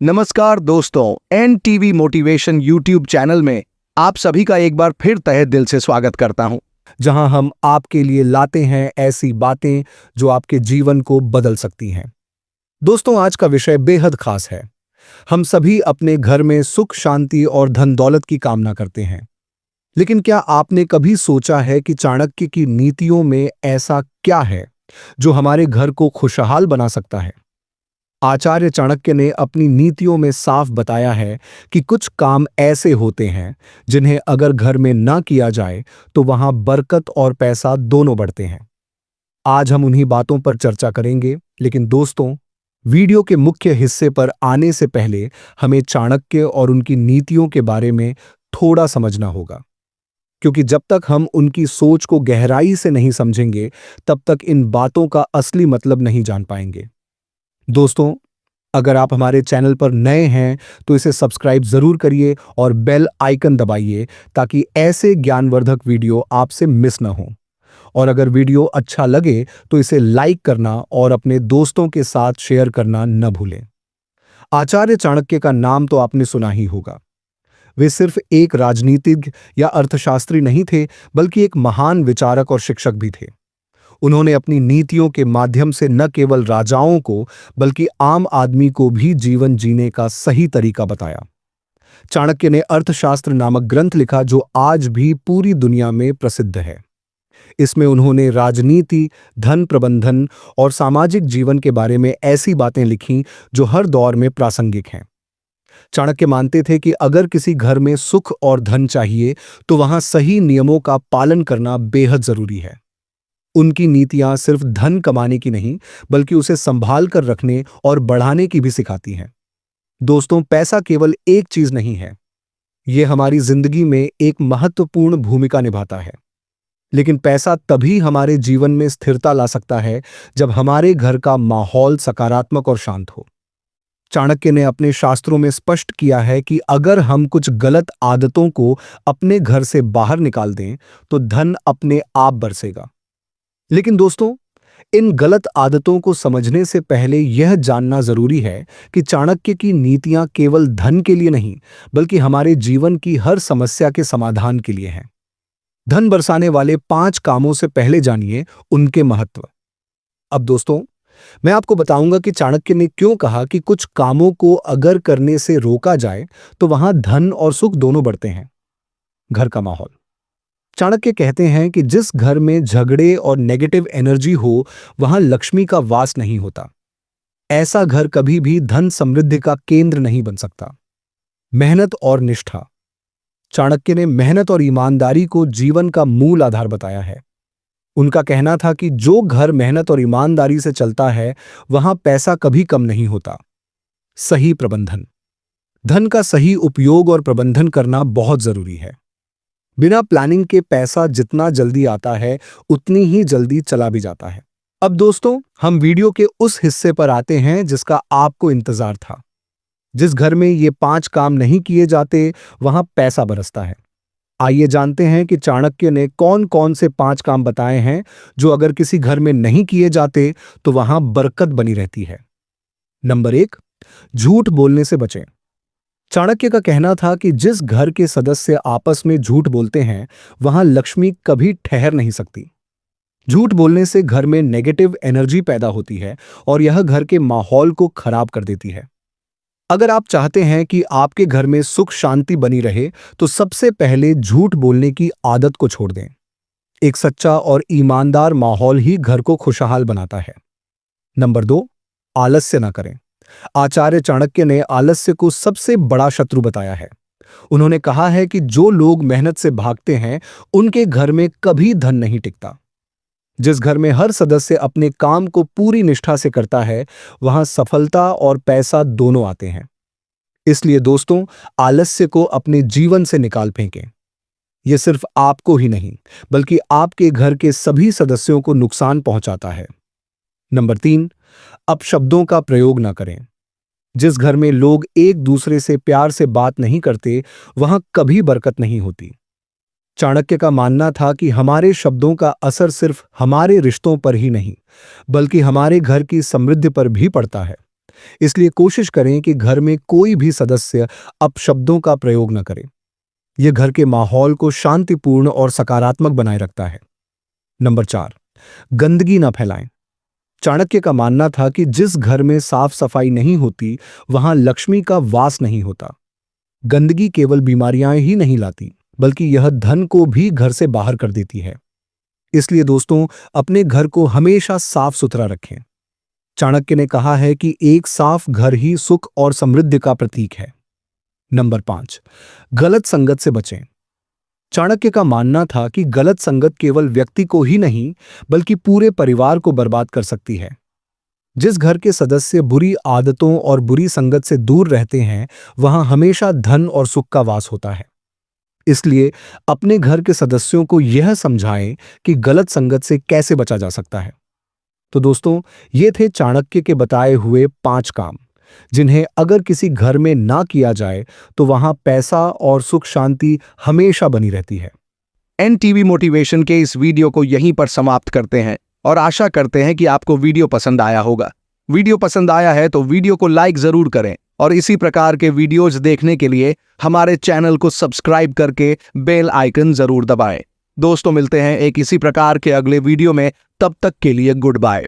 नमस्कार दोस्तों, N TV motivation YouTube channel में आप सभी का एक बार फिर तहे दिल से स्वागत करता हूं, जहां हम आपके लिए लाते हैं ऐसी बातें जो आपके जीवन को बदल सकती हैं। दोस्तों, आज का विषय बेहद खास है। हम सभी अपने घर में सुख, शांति और धन दौलत की कामना करते हैं, लेकिन क्या आपने कभी सोचा है कि चाणक्य की नीतियों में ऐसा क्या है जो हमारे घर को खुशहाल बना सकता है? आचार्य चाणक्य ने अपनी नीतियों में साफ बताया है कि कुछ काम ऐसे होते हैं जिन्हें अगर घर में ना किया जाए तो वहां बरकत और पैसा दोनों बढ़ते हैं। आज हम उन्हीं बातों पर चर्चा करेंगे, लेकिन दोस्तों, वीडियो के मुख्य हिस्से पर आने से पहले हमें चाणक्य और उनकी नीतियों के बारे में थोड़ा समझना होगा, क्योंकि जब तक हम उनकी सोच को गहराई से नहीं समझेंगे तब तक इन बातों का असली मतलब नहीं जान पाएंगे। दोस्तों, अगर आप हमारे चैनल पर नए हैं तो इसे सब्सक्राइब जरूर करिए और बेल आइकन दबाइए ताकि ऐसे ज्ञानवर्धक वीडियो आपसे मिस ना हो। और अगर वीडियो अच्छा लगे तो इसे लाइक करना और अपने दोस्तों के साथ शेयर करना न भूलें। आचार्य चाणक्य का नाम तो आपने सुना ही होगा। वे सिर्फ एक राजनीतिज्ञ या अर्थशास्त्री नहीं थे, बल्कि एक महान विचारक और शिक्षक भी थे। उन्होंने अपनी नीतियों के माध्यम से न केवल राजाओं को बल्कि आम आदमी को भी जीवन जीने का सही तरीका बताया। चाणक्य ने अर्थशास्त्र नामक ग्रंथ लिखा जो आज भी पूरी दुनिया में प्रसिद्ध है। इसमें उन्होंने राजनीति, धन प्रबंधन और सामाजिक जीवन के बारे में ऐसी बातें लिखीं जो हर दौर में प्रासंगिक हैं। चाणक्य मानते थे कि अगर किसी घर में सुख और धन चाहिए तो वहां सही नियमों का पालन करना बेहद जरूरी है। उनकी नीतियां सिर्फ धन कमाने की नहीं, बल्कि उसे संभाल कर रखने और बढ़ाने की भी सिखाती हैं। दोस्तों, पैसा केवल एक चीज नहीं है, यह हमारी जिंदगी में एक महत्वपूर्ण भूमिका निभाता है। लेकिन पैसा तभी हमारे जीवन में स्थिरता ला सकता है जब हमारे घर का माहौल सकारात्मक और शांत हो। चाणक्य ने अपने शास्त्रों में स्पष्ट किया है कि अगर हम कुछ गलत आदतों को अपने घर से बाहर निकाल दें तो धन अपने आप बरसेगा। लेकिन दोस्तों, इन गलत आदतों को समझने से पहले यह जानना जरूरी है कि चाणक्य की नीतियां केवल धन के लिए नहीं, बल्कि हमारे जीवन की हर समस्या के समाधान के लिए हैं। धन बरसाने वाले 5 कामों से पहले जानिए उनके महत्व। अब दोस्तों, मैं आपको बताऊंगा कि चाणक्य ने क्यों कहा कि कुछ कामों को अगर करने से रोका जाए तो वहां धन और सुख दोनों बढ़ते हैं। घर का माहौल। चाणक्य कहते हैं कि जिस घर में झगड़े और नेगेटिव एनर्जी हो वहां लक्ष्मी का वास नहीं होता। ऐसा घर कभी भी धन समृद्धि का केंद्र नहीं बन सकता। मेहनत और निष्ठा। चाणक्य ने मेहनत और ईमानदारी को जीवन का मूल आधार बताया है। उनका कहना था कि जो घर मेहनत और ईमानदारी से चलता है वहां पैसा कभी कम नहीं होता। सही प्रबंधन। धन का सही उपयोग और प्रबंधन करना बहुत जरूरी है। बिना प्लानिंग के पैसा जितना जल्दी आता है उतनी ही जल्दी चला भी जाता है। अब दोस्तों, हम वीडियो के उस हिस्से पर आते हैं जिसका आपको इंतजार था। जिस घर में ये 5 काम नहीं किए जाते वहां पैसा बरसता है। आइए जानते हैं कि चाणक्य ने कौन कौन से 5 काम बताए हैं जो अगर किसी घर में नहीं किए जाते तो वहां बरकत बनी रहती है। नंबर 1, झूठ बोलने से बचें। चाणक्य का कहना था कि जिस घर के सदस्य आपस में झूठ बोलते हैं वहां लक्ष्मी कभी ठहर नहीं सकती। झूठ बोलने से घर में नेगेटिव एनर्जी पैदा होती है और यह घर के माहौल को खराब कर देती है। अगर आप चाहते हैं कि आपके घर में सुख शांति बनी रहे तो सबसे पहले झूठ बोलने की आदत को छोड़ दें। एक सच्चा और ईमानदार माहौल ही घर को खुशहाल बनाता है। नंबर 2, आलस्य ना करें। आचार्य चाणक्य ने आलस्य को सबसे बड़ा शत्रु बताया है। उन्होंने कहा है कि जो लोग मेहनत से भागते हैं उनके घर में कभी धन नहीं टिकता। जिस घर में हर सदस्य अपने काम को पूरी निष्ठा से करता है वहां सफलता और पैसा दोनों आते हैं। इसलिए दोस्तों, आलस्य को अपने जीवन से निकाल फेंकें। यह सिर्फ आपको ही नहीं, बल्कि आपके घर के सभी सदस्यों को नुकसान पहुंचाता है। नंबर 3, अपशब्दों का प्रयोग न करें। जिस घर में लोग एक दूसरे से प्यार से बात नहीं करते वहां कभी बरकत नहीं होती। चाणक्य का मानना था कि हमारे शब्दों का असर सिर्फ हमारे रिश्तों पर ही नहीं, बल्कि हमारे घर की समृद्धि पर भी पड़ता है। इसलिए कोशिश करें कि घर में कोई भी सदस्य अपशब्दों का प्रयोग न करे। यह घर के माहौल को शांतिपूर्ण और सकारात्मक बनाए रखता है। नंबर 4, गंदगी न फैलाएं। चाणक्य का मानना था कि जिस घर में साफ सफाई नहीं होती, वहां लक्ष्मी का वास नहीं होता। गंदगी केवल बीमारियां ही नहीं लाती, बल्कि यह धन को भी घर से बाहर कर देती है। इसलिए दोस्तों, अपने घर को हमेशा साफ सुथरा रखें। चाणक्य ने कहा है कि एक साफ घर ही सुख और समृद्धि का प्रतीक है। नंबर 5, गलत संगत से बचें। चाणक्य का मानना था कि गलत संगत केवल व्यक्ति को ही नहीं, बल्कि पूरे परिवार को बर्बाद कर सकती है। जिस घर के सदस्य बुरी आदतों और बुरी संगत से दूर रहते हैं, वहां हमेशा धन और सुख का वास होता है। इसलिए अपने घर के सदस्यों को यह समझाएं कि गलत संगत से कैसे बचा जा सकता है। तो दोस्तों, ये थे चाणक्य के बताए हुए 5 काम, जिन्हें अगर किसी घर में ना किया जाए तो वहां पैसा और सुख शांति हमेशा बनी रहती है। NTV मोटिवेशन के इस वीडियो को यहीं पर समाप्त करते हैं और आशा करते हैं कि आपको वीडियो पसंद आया होगा। वीडियो पसंद आया है तो वीडियो को लाइक जरूर करें और इसी प्रकार के वीडियोज देखने के लिए हमारे चैनल को सब्सक्राइब करके बेल आइकन जरूर दबाएं। दोस्तों, मिलते हैं एक इसी प्रकार के अगले वीडियो में। तब तक के लिए गुड बाय।